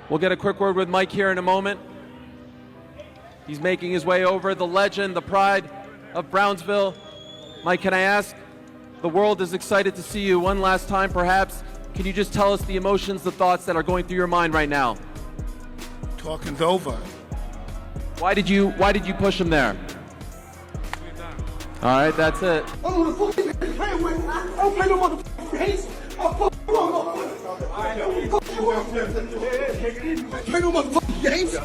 We'll get a quick word with Mike here in a moment. He's making his way over, the legend, the pride of Brownsville. Mike, can I ask, the world is excited to see you one last time, perhaps. Can you just tell us the emotions, the thoughts that are going through your mind right now? Talking's over. Why did you push him there? All right, that's it. I don't know what the fuck you playing with. I don't play no motherfucking games. I'll fuck you up. Play no motherfucking games.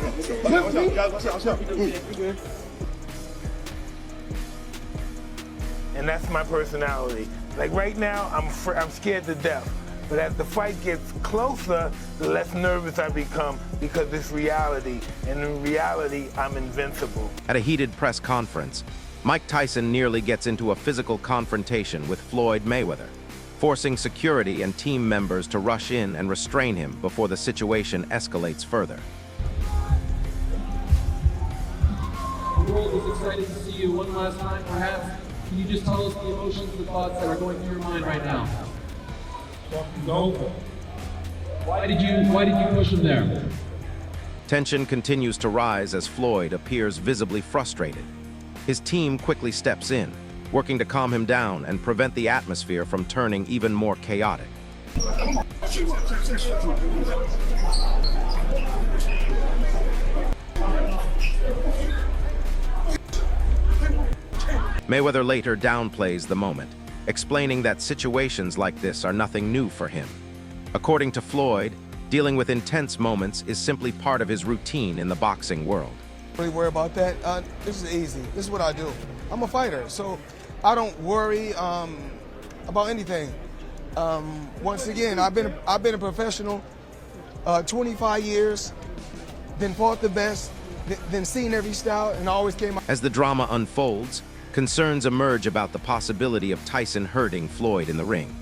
And that's my personality. Like right now, I'm scared to death. But as the fight gets closer, the less nervous I become because it's reality. And in reality, I'm invincible. At a heated press conference, Mike Tyson nearly gets into a physical confrontation with Floyd Mayweather, forcing security and team members to rush in and restrain him before the situation escalates further. The world is excited to see you one last time, perhaps. Can you just tell us the emotions, the thoughts that are going through your mind right now? Talking's over. Why did you push him there? Tension continues to rise as Floyd appears visibly frustrated. His team quickly steps in, working to calm him down and prevent the atmosphere from turning even more chaotic. Mayweather later downplays the moment, explaining that situations like this are nothing new for him. According to Floyd, dealing with intense moments is simply part of his routine in the boxing world. Really worry about that. This is easy. This is what I do. I'm a fighter, so I don't worry about anything. Once again, I've been a professional 25 years, then fought the best, then seen every style, and always came out. As the drama unfolds, concerns emerge about the possibility of Tyson hurting Floyd in the ring.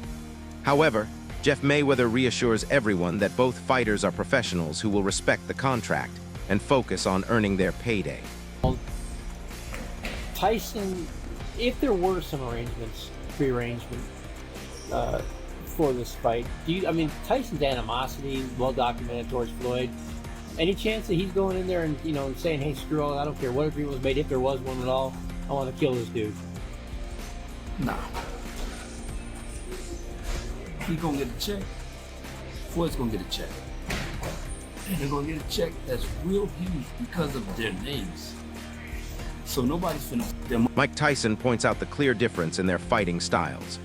However, Jeff Mayweather reassures everyone that both fighters are professionals who will respect the contract and focus on earning their payday. Tyson, if there were some pre-arrangement for this fight, Tyson's animosity, well documented towards Floyd. Any chance that he's going in there and saying, "Hey, screw all, I don't care what agreement was made, if there was one at all, I want to kill this dude"? Nah. He gonna get a check. Floyd's gonna get a check. And they're gonna get a check that's real huge because of their names. So nobody's finna them. Mike Tyson points out the clear difference in their fighting styles.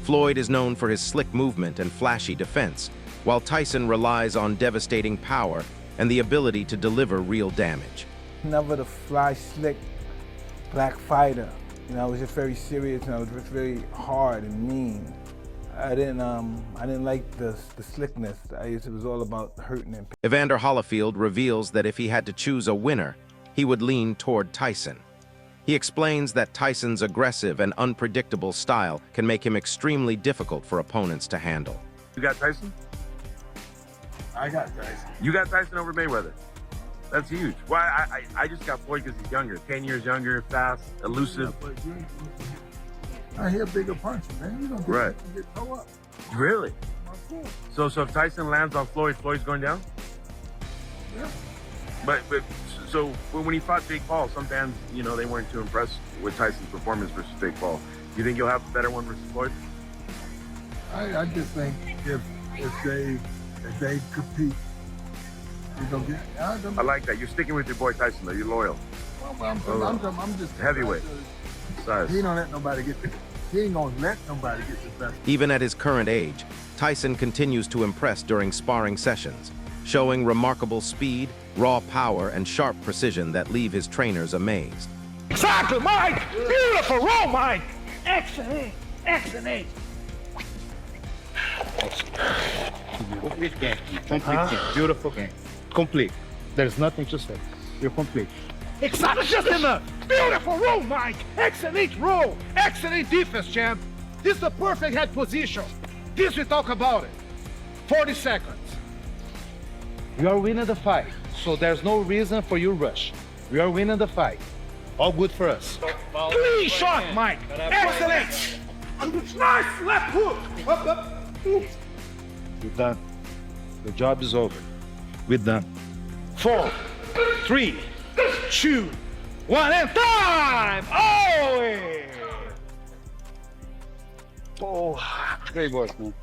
Floyd is known for his slick movement and flashy defense, while Tyson relies on devastating power and the ability to deliver real damage. Never the fly, slick black fighter. I was just very serious, and I was just very hard and mean. I didn't like the slickness. It was all about hurting him. Evander Holyfield reveals that if he had to choose a winner, he would lean toward Tyson. He explains that Tyson's aggressive and unpredictable style can make him extremely difficult for opponents to handle. You got Tyson? I got Tyson. You got Tyson over Mayweather? That's huge. Why? I just got Floyd because he's younger, 10 years younger, fast, elusive. I hear bigger punches, man. You don't get toe up. Really? So if Tyson lands on Floyd, Floyd's going down? Yeah. But so when he fought Jake Paul, some fans, they weren't too impressed with Tyson's performance versus Jake Paul. Do you think you'll have a better one versus Floyd? I just think if they compete, you're gonna get. I like that. You're sticking with your boy Tyson, though. You're loyal. Well, I'm just heavyweight. Size. He don't let nobody get. He ain't gonna let nobody get the best. Even at his current age, Tyson continues to impress during sparring sessions, showing remarkable speed, raw power, and sharp precision that leave his trainers amazed. Exactly, Mike! Beautiful roll, Mike! Excellent! Excellent! Complete game. Complete game. Beautiful game. Complete. There's nothing to say. You're complete. Exactly, just enough! Beautiful roll, Mike! Excellent roll! Excellent defense, champ! This is the perfect head position. This we talk about it. 40 seconds. You are winning the fight, so there's no reason for you to rush. We are winning the fight. All good for us. Clean shot, Mike! Excellent! Nice left hook! Up, up. You're done. The job is over. We're done. 4, 3, 2, 1, and time! Oh! Yeah. Oh, great work, man.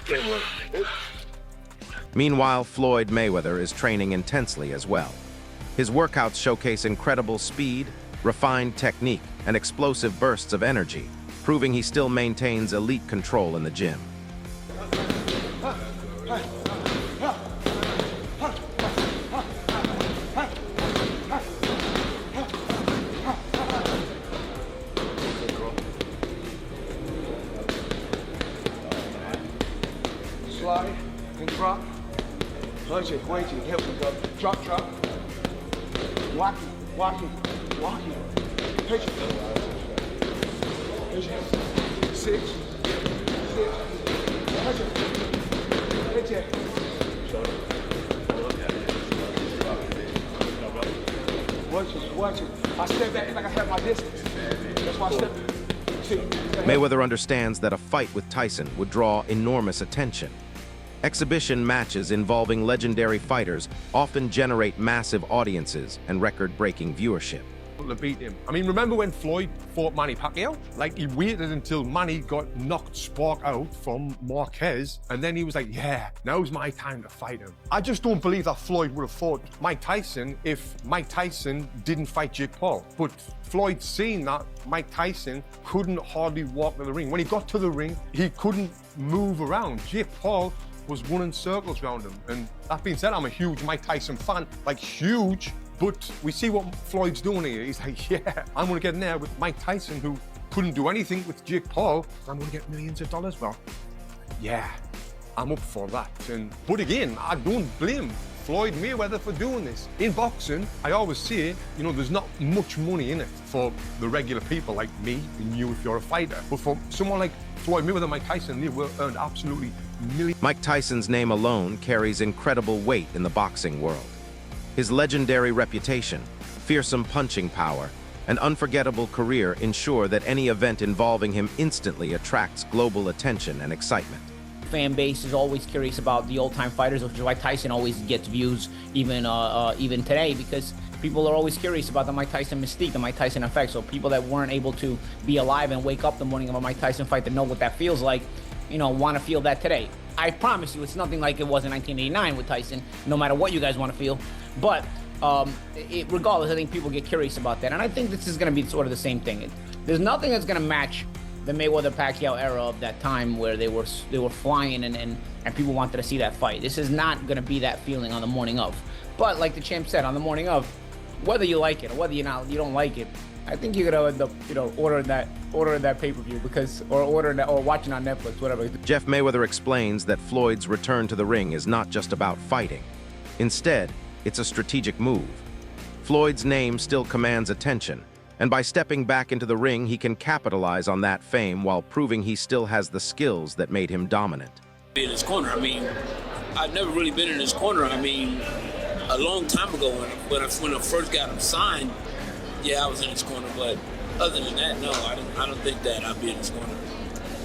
Great work. Meanwhile, Floyd Mayweather is training intensely as well. His workouts showcase incredible speed, refined technique, and explosive bursts of energy, proving he still maintains elite control in the gym. Slide and drop. Punch it, point it, here we go. Drop, drop. Walk it, walk it, walk it. Pitch it. Pitch it. 6, 6. Punch it. Pitch it. Watch it. I step back like I have my distance. That's why I step. Mayweather understands that a fight with Tyson would draw enormous attention. Exhibition matches involving legendary fighters often generate massive audiences and record-breaking viewership. To beat him. I mean, remember when Floyd fought Manny Pacquiao? Like, he waited until Manny got knocked spark out from Marquez, and then he was like, yeah, now's my time to fight him. I just don't believe that Floyd would have fought Mike Tyson if Mike Tyson didn't fight Jake Paul. But Floyd seen that Mike Tyson couldn't hardly walk to the ring. When he got to the ring, he couldn't move around. Jake Paul was running circles around him. And that being said, I'm a huge Mike Tyson fan, like huge. But we see what Floyd's doing here. He's like, yeah, I'm gonna get in there with Mike Tyson, who couldn't do anything with Jake Paul. I'm gonna get millions of dollars. Well, yeah, I'm up for that. But again, I don't blame Floyd Mayweather for doing this. In boxing, I always say, you know, there's not much money in it for the regular people like me and you if you're a fighter. But for someone like Floyd Mayweather, Mike Tyson, they will earn absolutely millions. Mike Tyson's name alone carries incredible weight in the boxing world. His legendary reputation, fearsome punching power, and unforgettable career ensure that any event involving him instantly attracts global attention and excitement. Fan base is always curious about the old-time fighters, which is why Tyson always gets views even today, because people are always curious about the Mike Tyson mystique, the Mike Tyson effect. So people that weren't able to be alive and wake up the morning of a Mike Tyson fight to know what that feels like, you know, want to feel that today. I promise you, it's nothing like it was in 1989 with Tyson, no matter what you guys want to feel. But regardless, I think people get curious about that. And I think this is going to be sort of the same thing. There's nothing that's going to match the Mayweather-Pacquiao era of that time where they were flying and people wanted to see that fight. This is not going to be that feeling on the morning of. But like the champ said, on the morning of, whether you like it or whether you don't like it, I think you're gonna end up, you know, ordering that pay-per-view or watching on Netflix, whatever. Jeff Mayweather explains that Floyd's return to the ring is not just about fighting. Instead, it's a strategic move. Floyd's name still commands attention, and by stepping back into the ring, he can capitalize on that fame while proving he still has the skills that made him dominant. In his corner, I mean, I've never really been in his corner. I mean, a long time ago when I first got him signed, yeah, I was in his corner, but other than that, no, I don't think that I'll be in his corner.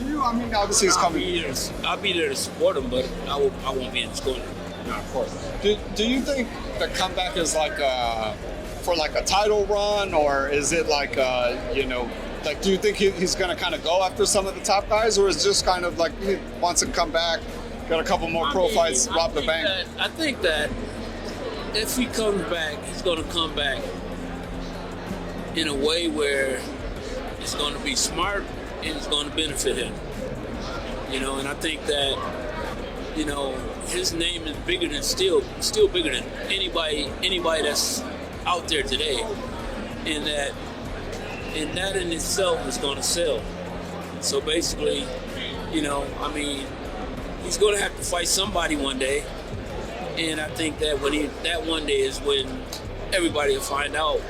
I mean, obviously he's coming. I'll be there to support him, but I won't be in his corner. No, of course. Do you think the comeback is like for like a title run, or is it like you know, like do you think he's going to kind of go after some of the top guys, or is it just kind of like he wants to come back, got a couple more pro fights, rob the bank? I think that if he comes back, he's going to come back in a way where it's going to be smart and it's going to benefit him. You know, and I think that, you know, his name is bigger than still bigger than anybody that's out there today. And that in itself is going to sell. So basically, you know, I mean, he's going to have to fight somebody one day. And I think that that one day is when everybody will find out.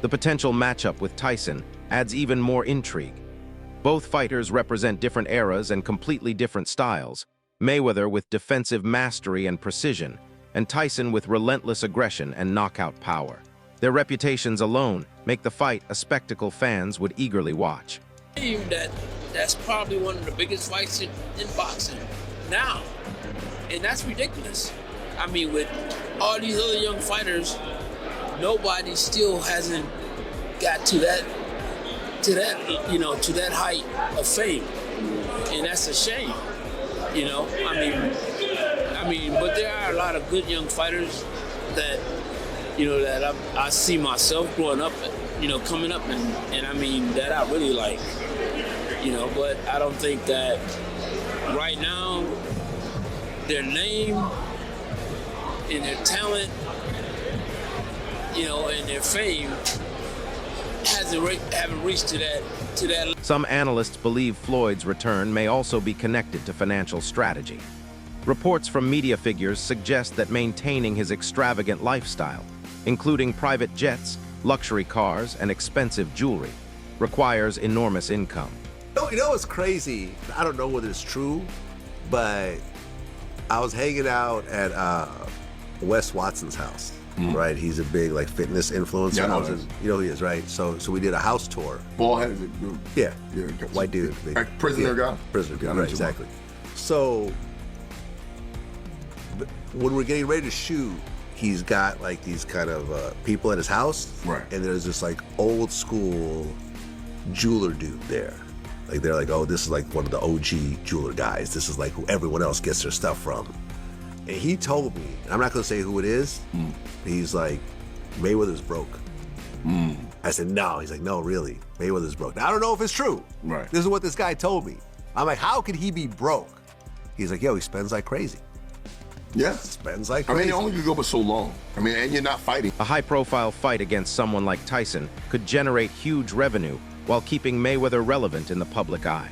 The potential matchup with Tyson adds even more intrigue. Both fighters represent different eras and completely different styles. Mayweather with defensive mastery and precision, and Tyson with relentless aggression and knockout power. Their reputations alone make the fight a spectacle fans would eagerly watch. That's probably one of the biggest fights in boxing now. And that's ridiculous. I mean, with all these other young fighters, nobody still hasn't got to that height of fame, and that's a shame. I mean, but there are a lot of good young fighters that I see myself growing up, coming up, and I mean that I really like, but I don't think that right now their name and their talent, and their fame haven't reached to that. Some analysts believe Floyd's return may also be connected to financial strategy. Reports from media figures suggest that maintaining his extravagant lifestyle, including private jets, luxury cars, and expensive jewelry, requires enormous income. You know what's crazy? I don't know whether it's true, but I was hanging out at Wes Watson's house, right? He's a big fitness influencer. Yeah, I know you know who he is, right? So we did a house tour. Bald-headed dude. Yeah. Yeah. White dude. Prisoner guy? Prisoner guy, Yeah, I know right, what you're exactly. So when we're getting ready to shoot, he's got these kind of people at his house. Right. And there's this old school jeweler dude there. They're oh, this is one of the OG jeweler guys. This is who everyone else gets their stuff from. And he told me, and I'm not gonna say who it is, he's Mayweather's broke. I said, no. He's no, really, Mayweather's broke. Now, I don't know if it's true. Right. This is what this guy told me. I'm how could he be broke? He's yo, he spends like crazy. Yeah. Spends like I crazy. mean, you only could go but so long. I mean, and you're not fighting. A high-profile fight against someone like Tyson could generate huge revenue while keeping Mayweather relevant in the public eye.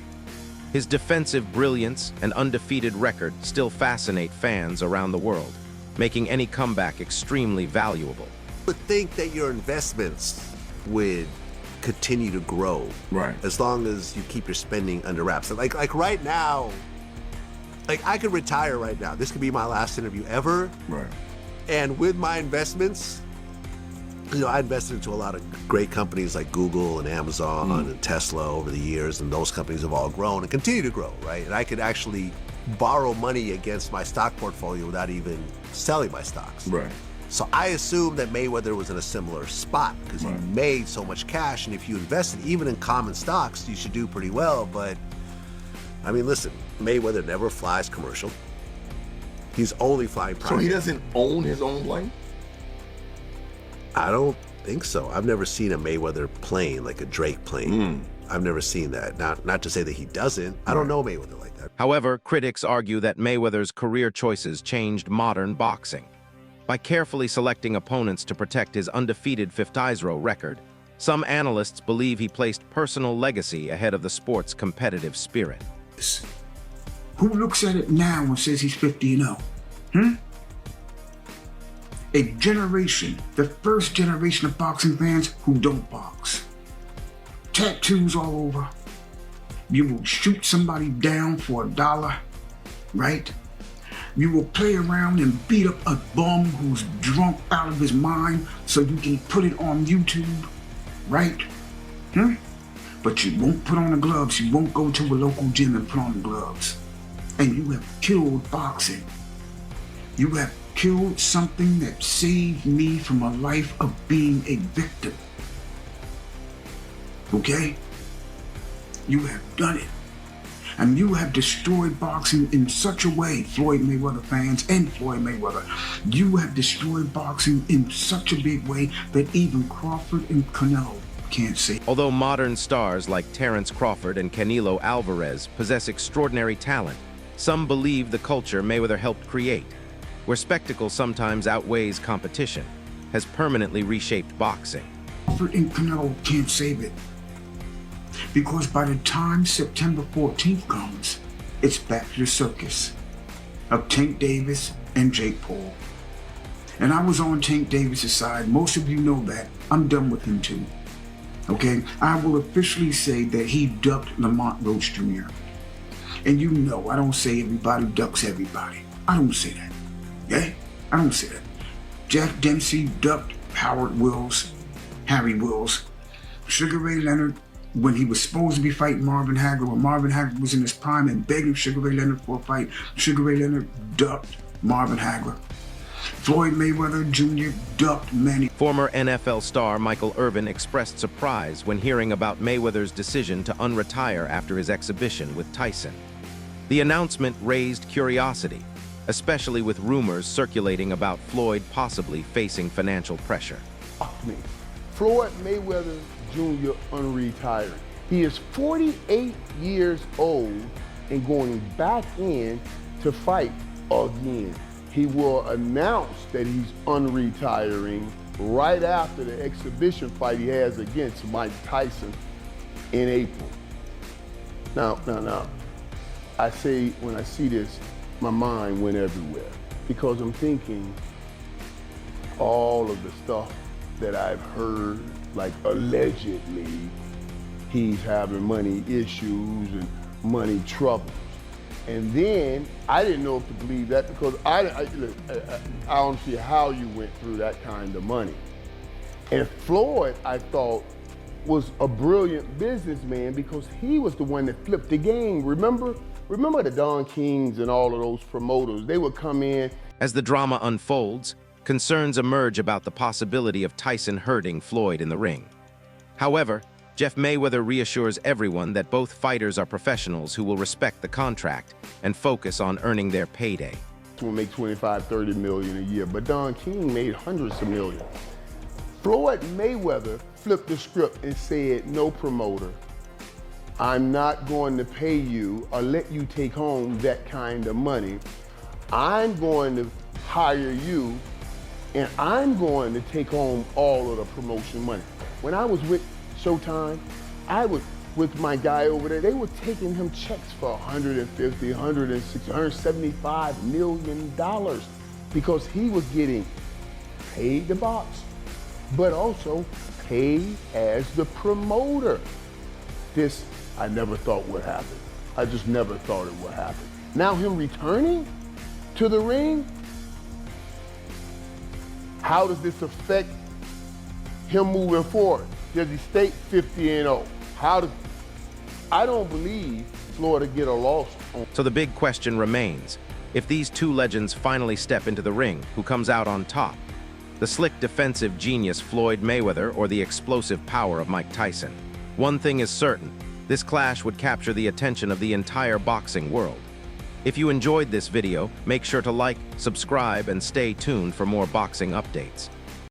His defensive brilliance and undefeated record still fascinate fans around the world, making any comeback extremely valuable. You would think that your investments would continue to grow, right? As long as you keep your spending under wraps. Like right now, I could retire right now. This could be my last interview ever, right? And with my investments, I invested into a lot of great companies like Google and Amazon and Tesla over the years, and those companies have all grown and continue to grow, right? And I could actually borrow money against my stock portfolio without even selling my stocks. Right. So I assumed that Mayweather was in a similar spot because he made so much cash, and if you invested even in common stocks, you should do pretty well. But I mean, listen, Mayweather never flies commercial. He's only flying private. So he doesn't own his own plane? I don't think so. I've never seen a Mayweather plane, like a Drake plane. I've never seen that. Not to say that he doesn't. I don't know Mayweather like that. However, critics argue that Mayweather's career choices changed modern boxing. By carefully selecting opponents to protect his undefeated 5-0 record, some analysts believe he placed personal legacy ahead of the sport's competitive spirit. Who looks at it now and says he's 50-0? A generation, the first generation of boxing fans who don't box. Tattoos all over. You will shoot somebody down for $1, right? You will play around and beat up a bum who's drunk out of his mind so you can put it on YouTube, right? But you won't put on the gloves. You won't go to a local gym and put on the gloves. And you have killed boxing. You have killed something that saved me from a life of being a victim. Okay? You have done it. And you have destroyed boxing in such a way, Floyd Mayweather fans and Floyd Mayweather. You have destroyed boxing in such a big way that even Crawford and Canelo can't say. Although modern stars like Terence Crawford and Canelo Alvarez possess extraordinary talent, some believe the culture Mayweather helped create, where spectacle sometimes outweighs competition, has permanently reshaped boxing. Crawford and Canelo can't save it. Because by the time September 14th comes, it's back to the circus of Tank Davis and Jake Paul. And I was on Tank Davis' side. Most of you know that. I'm done with him too. Okay? I will officially say that he ducked Lamont Roach Jr. And you know, I don't say everybody ducks everybody. I don't say that. Okay? I don't say that. Jack Dempsey ducked Howard Wills, Harry Wills. Sugar Ray Leonard when he was supposed to be fighting Marvin Hagler, when Marvin Hagler was in his prime and begging Sugar Ray Leonard for a fight, Sugar Ray Leonard ducked Marvin Hagler. Floyd Mayweather Jr. ducked Manny. Former NFL star Michael Irvin expressed surprise when hearing about Mayweather's decision to unretire after his exhibition with Tyson. The announcement raised curiosity, especially with rumors circulating about Floyd possibly facing financial pressure. Floyd Mayweather Jr. unretiring. He is 48 years old and going back in to fight again. He will announce that he's unretiring right after the exhibition fight he has against Mike Tyson in April. Now, I say, when I see this, my mind went everywhere because I'm thinking all of the stuff that I've heard, like allegedly he's having money issues and money troubles. And then I didn't know if to believe that because I don't see how you went through that kind of money. And Floyd, I thought, was a brilliant businessman because he was the one that flipped the game. Remember the Don Kings and all of those promoters, they would come in. As the drama unfolds, concerns emerge about the possibility of Tyson hurting Floyd in the ring. However, Jeff Mayweather reassures everyone that both fighters are professionals who will respect the contract and focus on earning their payday. Will make 25, 30 million a year, but Don King made hundreds of millions. Floyd Mayweather flipped the script and said, no promoter, I'm not going to pay you or let you take home that kind of money. I'm going to hire you and I'm going to take home all of the promotion money. When I was with Showtime, I was with my guy over there, they were taking him checks for $150, $160, $175 million because he was getting paid to box, but also paid as the promoter. This, I never thought would happen. I just never thought it would happen. Now him returning to the ring, how does this affect him moving forward? Does he stay 50-0? I don't believe Florida get a loss. So the big question remains, if these two legends finally step into the ring, who comes out on top? The slick defensive genius Floyd Mayweather or the explosive power of Mike Tyson? One thing is certain, this clash would capture the attention of the entire boxing world. If you enjoyed this video, make sure to like, subscribe, and stay tuned for more boxing updates.